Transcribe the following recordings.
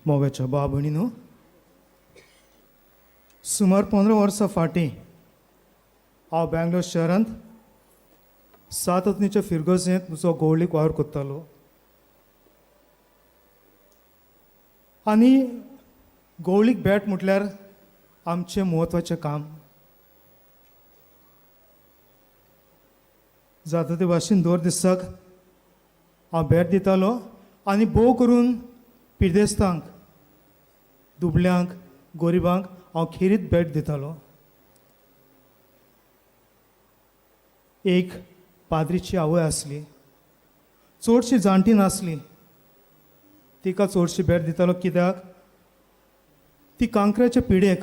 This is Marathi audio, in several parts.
मोगाच्या भाव भयणीनो, सुमार 15 वर्सां फाटीं हांव बेंगलोर शहरांत 7 वतनीच्या फिरगोसेंत म्हजो गवळीक वावर कोत्तालो. आनी गवळीक बेट म्हटल्यार आमचें म्हत्वाचें काम. जाता ते भाशेन दर दिसाक हांव बेट दितालो आनी भोव करून पिडेस्तांक, दुबळ्यांक, गरिबांक हांव खेरीत बेट दितालो. एक पाद्रीची आवय आसली, चडशी जाणटी नासली. तिका चडशी बेट दितालो कित्याक ती कांकऱ्याच्या पिडेक,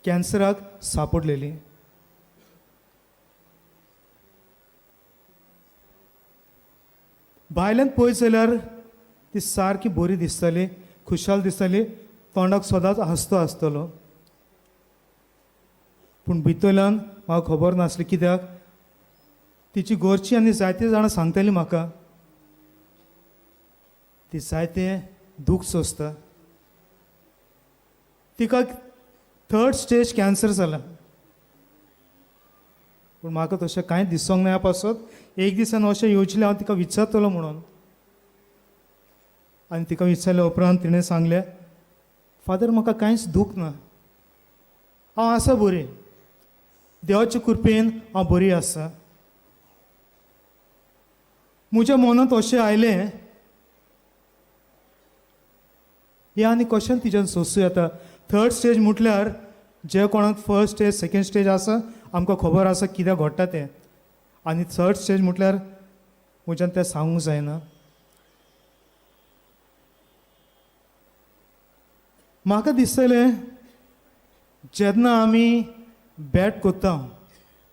कॅन्सराक सांपडलेली. भायल्यान पळयत जाल्यार ती सारकी बरी दिसताली, खुशाल दिसताली, तोंडाक सदांच हांसतो आसतलो. पूण भितरल्यान म्हाका खबर नासली कित्याक तिची घरची आनी जायते जाणां सांगतालीं म्हाका ती जायतें दूख सोंसता. तिका 3rd स्टेज कॅन्सर जाला. पूण म्हाका तशें कांय दिसोंक ना पासत एक दिसान अशें येवचलें हांव तिका विचारतलो म्हणून. आनी तिका विचारल्या उपरांत तिणें सांगलें, फादर म्हाका कांयच दूख ना, हांव आसा बरी, देवाचे कृपेन हांव बरी आसा. म्हज्या मनांत अशें आयलें हें आनी कशें तिच्यान सोंसूं येता. 3rd स्टेज म्हटल्यार जे कोणाक 1st स्टेज 2nd स्टेज आसा आमकां खबर आसा कित्याक घडटा तें. आनी 3rd स्टेज म्हटल्यार म्हज्यान तें सांगूंक जायना. म्हाका दिसतलें जेन्ना आमी बेट कोत्ता,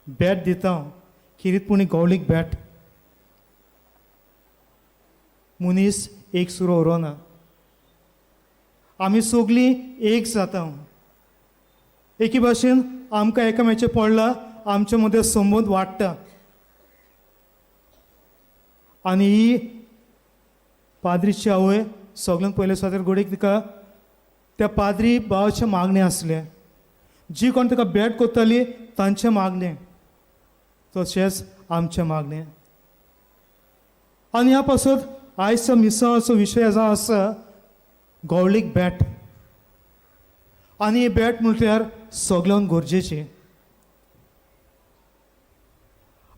बेट दिता, खिरीतपणी गवळीक बेट, मनीस एक सुरो उरोना. आमी सगळीं एक जाता. एके भाशेन आमकां एकामेचें पडला, आमचे मदें संबंद वाडटा. आनी ही पाद्रीची आवय सगळ्यांत पयले सादर घडीक तिका त्या पाद्री भावाचें मागणें आसलें. जी कोण तिका बेट कोत्ताली तांचें मागणें, तशेंच आमचें मागणें. आनी ह्या पासत आयचो मिसाळचो विशय जो आसा गवळीक बेट. आनी ही बेट म्हटल्यार सगळ्यांक गरजेची.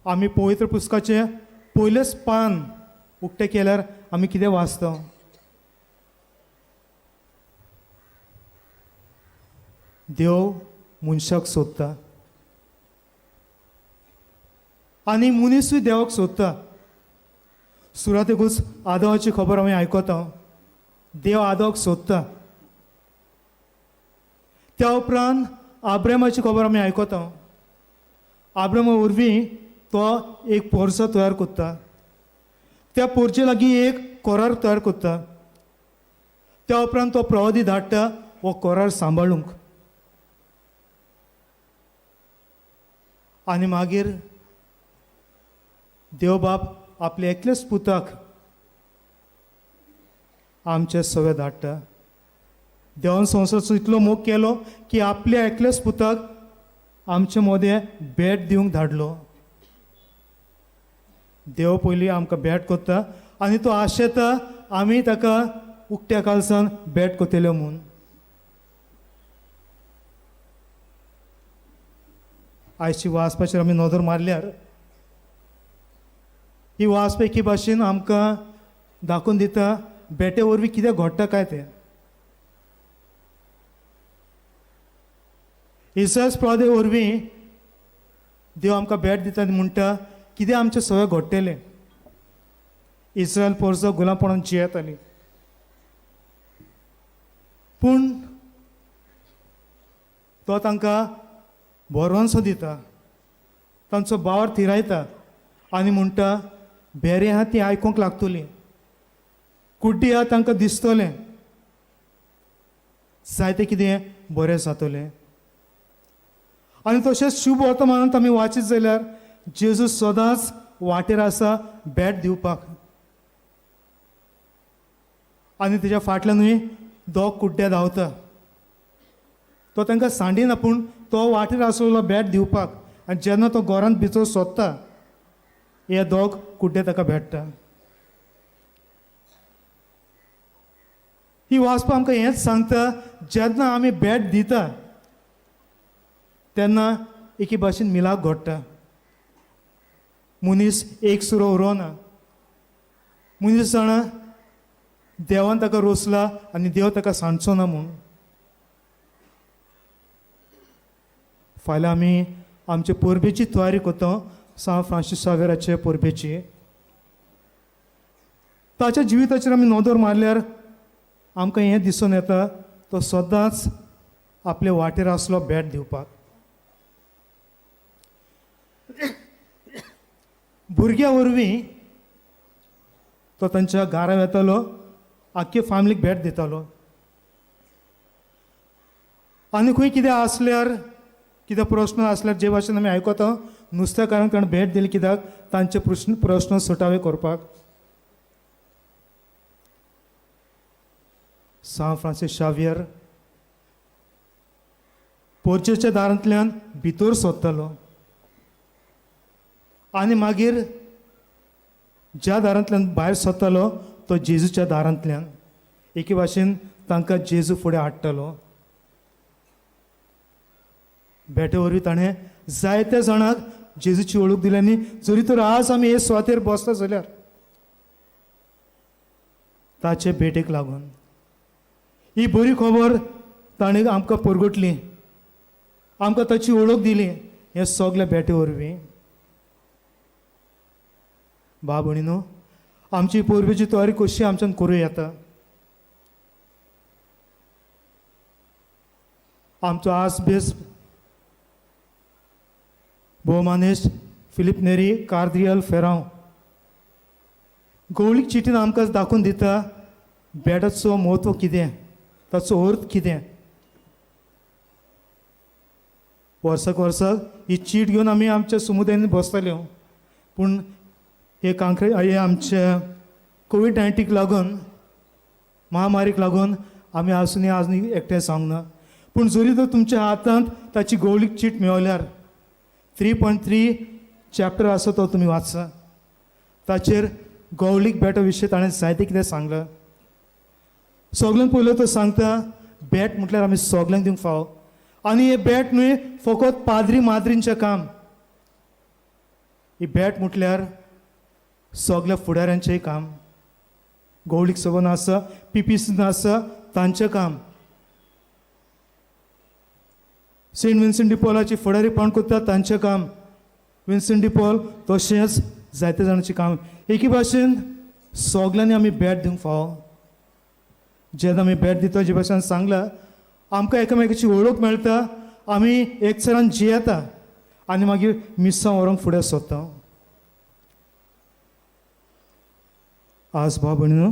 आमी पवित्र पुस्तकाचें पयलेंच पान उक्तें केल्यार आमी कितें वाचता? देव मनशाक सोदता आनी मनीसूय देवाक सोदता. सुरवातेकूच आदामाची खबर आमी आयकता. देव आदामाक सोदता. त्या उपरांत आब्रामाची खबर आमी आयकता. आब्रामा वरवीं तो एक पोरसो तयार करता. त्या पोरचे लागीं एक कोरार तयार करता. त्या उपरांत तो प्रवादी धाडटा हो कोरार सांबाळूंक. आनी मागीर देव बाप आपल्या एकल्याच पुताक आमचे सवे धाडटा. देवान संवसाराचो इतलो मोग केलो की आपल्या एकल्याच पुताक आमचे मदें बेट दिवंक धाडलो. देव पयलीं आमकां बेट कोत्ता आनी तो आशेता आमी ताका उक्त्या काळसान बेट कोतेल्यो म्हूण. आयची वाचपाचेर आमी नदर मारल्यार ही वाचप एके भाशेन आमकां दाखोवन दिता बेटे वरवीं कितें घडटा काय तें. इसायास प्रवादी वरवीं देव आमकां बेट दिता आनी म्हणटा कितें आमचें सगळें घडटलें. इस्रायल पोरसो गुलामपणान जियेताली, पूण तो तांकां भरवंसो दिता, तांचो बावर थिरायता आनी म्हणटा बेरे आहा ती आयकूंक लागतलीं, कुड्डी आहा तांकां दिसतलें, जायतें कितें बरें जातलें. आनी तशेंच शुभ वर्तमानांत आमी वाचीत जाल्यार जेजू सदांच वाटेर आसा बेट दिवपाक. आनी तेज्या फाटल्यानूय दोग कुड्ड्या धांवता. तो तांकां सांडिना, पूण तो वाटेर आसलेलो बॅट दिवपाक. आनी जेन्ना तो घरांत भितर सोदता, हे दोग कुड्डे ताका भेटता. ही वाचपाक आमकां हेंच सांगता, जेन्ना आमी बॅट दिता तेन्ना एके भाशेन मिलाप घडटा. मनीस एक सुरो उरोना. मनीस जाणा देवान ताका रोसला आनी देव ताका सांडचो ना म्हूण. फाल्यां आमी आमचे परबेची तयारी करता, सान फ्रांसीस सावेराचे परबेची. ताच्या जिविताचेर आमी नदर मारल्यार आमकां हें दिसून येता, तो सदांच आपल्या वाटेर आसलो बॅट दिवपाक. भुरग्यां वरवीं तो तांच्या घरा येतालो, आख्खे फॅमिलीक बॅट दितालो. आनी खंय कितें आसल्यार, कितें प्रश्न आसल्यार, जे भाशेन आमी आयकता, नुस्तेकारांक ताणें बॅट दिली कित्याक तांचे प्रश्न सुटावे करपाक. सान फ्रांसीस शावियर पोर्चेच्या दारांतल्यान भितर सोदतालो आनी मागीर ज्या दारांतल्यान भायर सरतालो तो जेजूच्या दारांतल्यान. एके भाशेन तांकां जेजू फुडें हाडटालो. बेटे वरवीं ताणें जायत्या जाणांक जेजूची वळख दिली. आनी जरी तर आज आमी हे सुवातेर बसता जाल्यार ताचे भेटेक लागून. ही बरी खबर ताणें आमकां परगटली, आमकां ताची वळख दिली, हे सगळे बेटे वरवीं. भाव भयणीनो, आमची परबेची तयारी कशी आमच्यान करूं येता. आमचो आसबेस भोवमानेस्त फिलीप नेरी कार्दियल फेरांव गवळीक चिटीन आमकां दाखोवन दिता बॅटाचो म्हत्व कितें, ताचो अर्थ कितें. वर्साक ही चीट घेवन आमी आमच्या समुदायांनी बसताल्यो, पूण हे आमच्या कोवीड-19 लागून, महामारीक लागून आमी आजून एकटें सांगना. पूण जरी तर तुमच्या हातांत ताची गवळीक चीट मेळल्यार 3.3 चॅप्टर आसा तो तुमी वाचा. ताचेर गवळीक बॅटा विशीं ताणें जायतें कितें सांगलां. सगळ्यांत पयलो तो सांगता बॅट म्हटल्यार आमी सगळ्यांक दिवंक फाव. आनी हे बॅट न्हय फकत पाद्री माद्रींचें काम. ही बॅट म्हटल्यार सगळ्या फुडाऱ्यांचें काम. गवळीक सभा आसा, PPC आसा, तांचें काम. सेंट विन्सेंट डी पॉलाची फुडारीपण करता तांचें काम. विन्सेंट डी पॉल तशेंच जायते जाणांचें काम. एके भाशेन सगळ्यांनी आमी बॅट दिवंक फाव. जेन्ना आमी बॅट दिता, जे भाशेन सांगलां, आमकां एकामेकाची वळख मेळटा, आमी एकचारान जियेता आनी मागीर मिस्सां व्हरोंक फुडें सरता. आज भाव भयणीनो,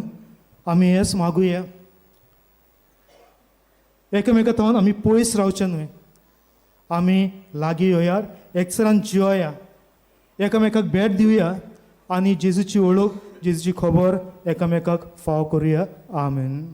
आमी हेंच मागुया, एकामेका थावन आमी पयस रावचे न्हय, आमी लागीं येवया, एकचारान जियोया, एकामेकाक बॅट दिवया आनी जेजूची वळख, जेजूची खबर एकामेकाक फाव करुया. आमेन.